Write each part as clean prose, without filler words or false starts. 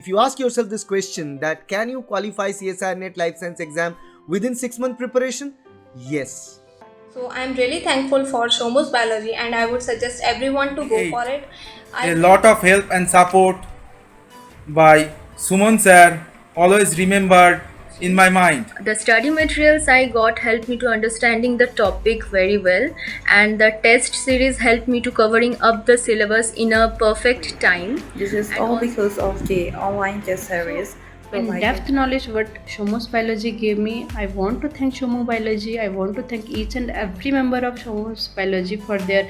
If you ask yourself this question that can you qualify CSIR Net Life Science exam within 6 month preparation? Yes. So I'm really thankful for Shomus Biology and I would suggest everyone to go for it. A lot of help and support by Suman sir, always remembered in my mind. The study materials I got helped me to understanding the topic very well, and the test series helped me to covering up the syllabus in a perfect time. This is And all also- because of the online test series. In depth knowledge what Shomus Biology gave me, I want to thank Shomu Biology. I want to thank each and every member of Shomus Biology for their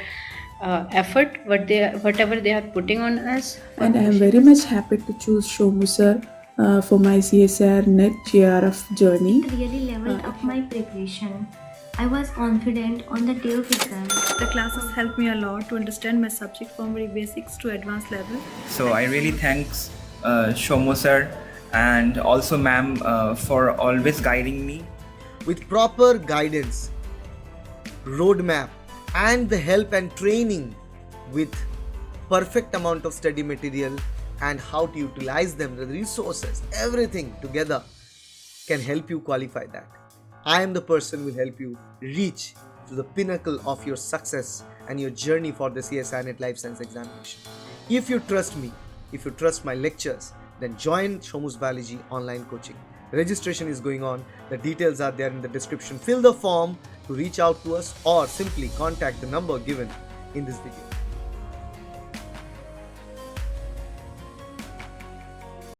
effort, whatever they are putting on us. And I am very much happy to choose Shomu sir for my CSIR Net GRF journey. It really leveled up my preparation. I was confident on the day of exam. The classes helped me a lot to understand my subject from very basics to advanced level. So I really thanks Shomu sir and also ma'am for always guiding me. With proper guidance, roadmap, and the help and training with perfect amount of study material and how to utilize them, the resources, everything together can help you qualify that. I am the person who will help you reach to the pinnacle of your success and your journey for the CSIR Net Life Science examination. If you trust me, if you trust my lectures, then join Shomus Biology online coaching. Registration is going on. The details are there in the description. Fill the form to reach out to us or simply contact the number given in this video.